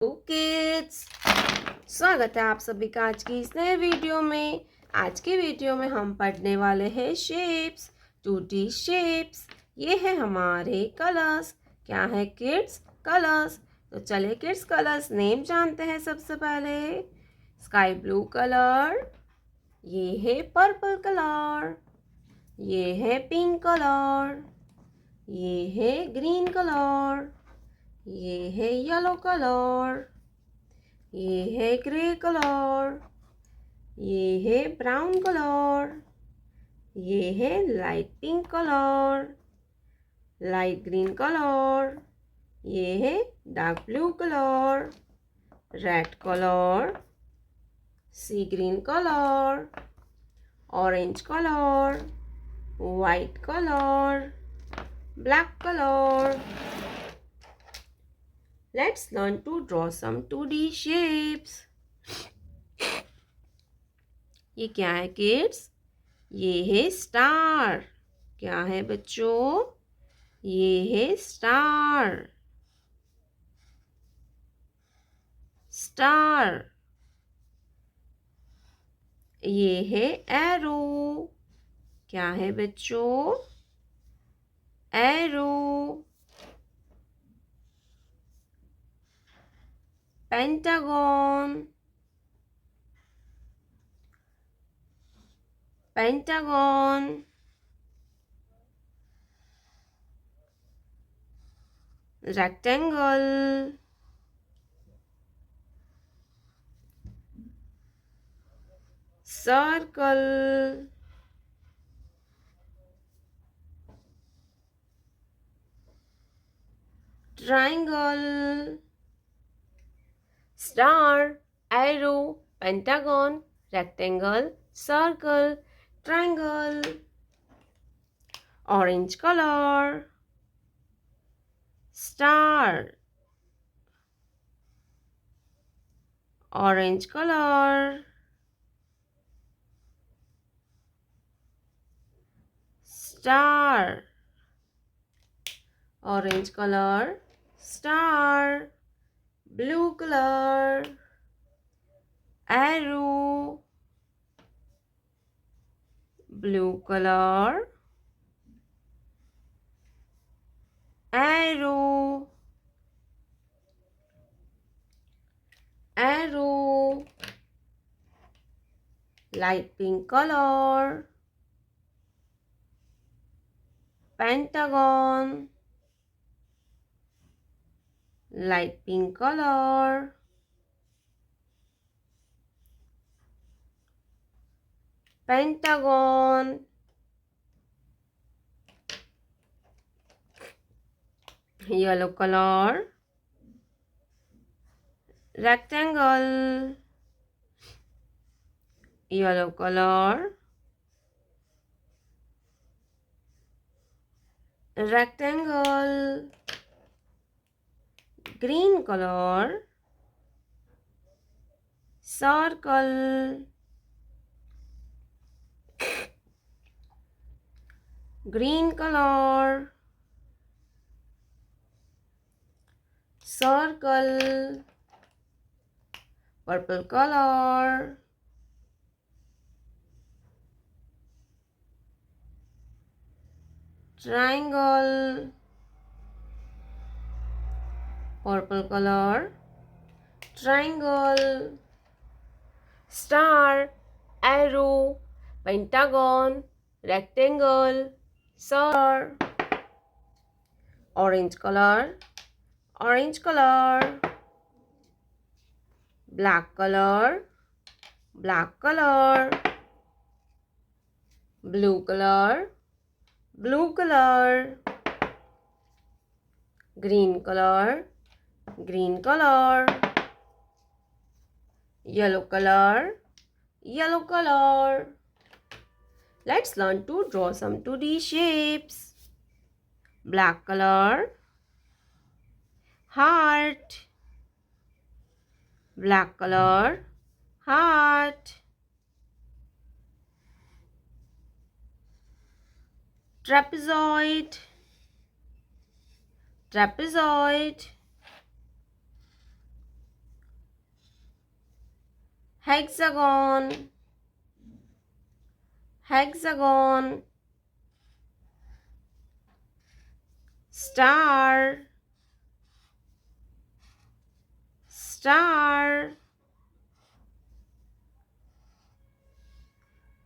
Kids, स्वागत है आप सभी का आज की इस नए वीडियो में। आज के वीडियो में हम पढ़ने वाले हैं शेप्स, 2D शेप्स। ये है हमारे कलर्स। क्या है किड्स? कलर्स। तो चले किड्स कलर्स नेम जानते हैं। सबसे पहले स्काई ब्लू कलर, ये है पर्पल कलर, ये है पिंक कलर, ये है ग्रीन कलर, ये है येलो कलर, ये है ग्रे कलर, ये है ब्राउन कलर, ये है light pink colour, light green colour, ये है dark blue colour, red colour, sea green colour, orange colour, white colour, black colour. Let's learn to draw some 2D shapes. ये क्या है kids? ये है स्टार। क्या है बच्चों? ये है स्टार। स्टार। ये है एरो। क्या है बच्चों? Arrow. Pentagon. Pentagon. Rectangle. Circle. Triangle. Star, arrow, pentagon, rectangle, circle, triangle. Orange colour, star, orange colour, star, orange colour, star, blue colour, arrow, blue colour, arrow, arrow, light pink colour, pentagon, light pink colour, pentagon, yellow colour, rectangle, yellow colour, rectangle, green colour, circle, green colour, circle, purple colour, triangle, purple color, triangle, star, arrow, pentagon, rectangle, circle, orange color, orange color, black color, black color, blue color, blue color, green color, green color, yellow color, yellow color. Let's learn to draw some 2D shapes. Black color, heart, black color, heart, trapezoid, trapezoid, hexagon, hexagon. Star, star.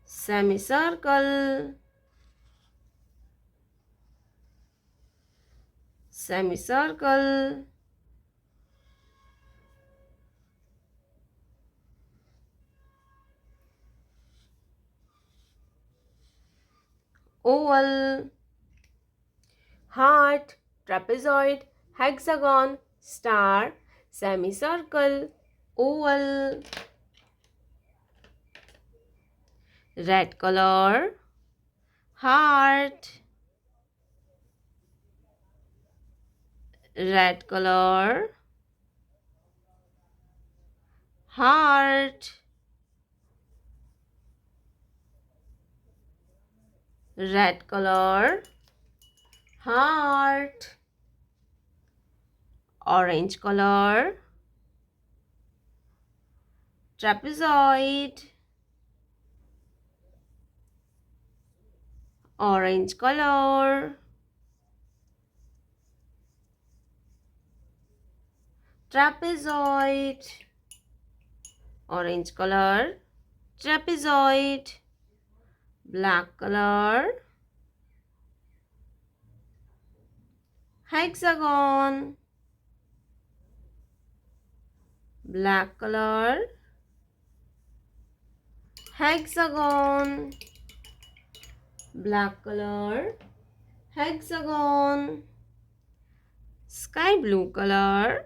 Semicircle, semicircle. Oval, heart, trapezoid, hexagon, star, semicircle, oval. Red color, heart, red color, heart, red color, heart. Orange color, trapezoid, orange color, trapezoid, orange color, trapezoid, black color, hexagon, black color, hexagon, black color, hexagon, sky blue color,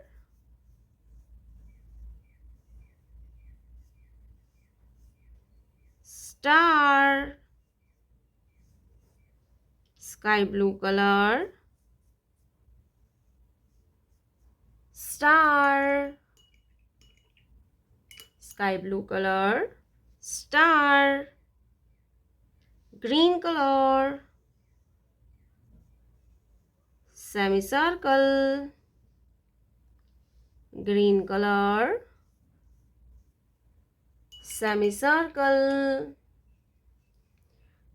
star, sky blue color, star, sky blue color, star, green color, semicircle, green color, semicircle,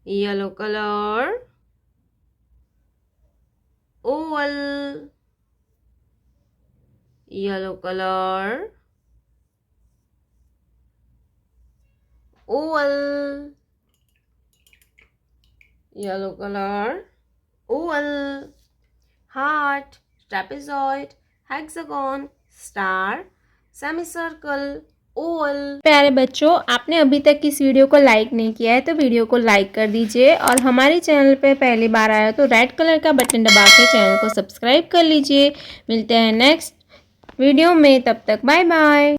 yellow color, oval, yellow color, oval, yellow color, oval, heart, trapezoid, hexagon, star, semicircle, Oval. प्यारे बच्चों, आपने अभी तक इस video को like नहीं किया है तो वीडियो को लाइक कर दीजिए और हमारे चैनल पे पहली बार आया तो रेड कलर का बटन दबा के चैनल को सब्सक्राइब कर लीजिए। मिलते हैं नेक्स्ट वीडियो में, तब तक बाय बाय।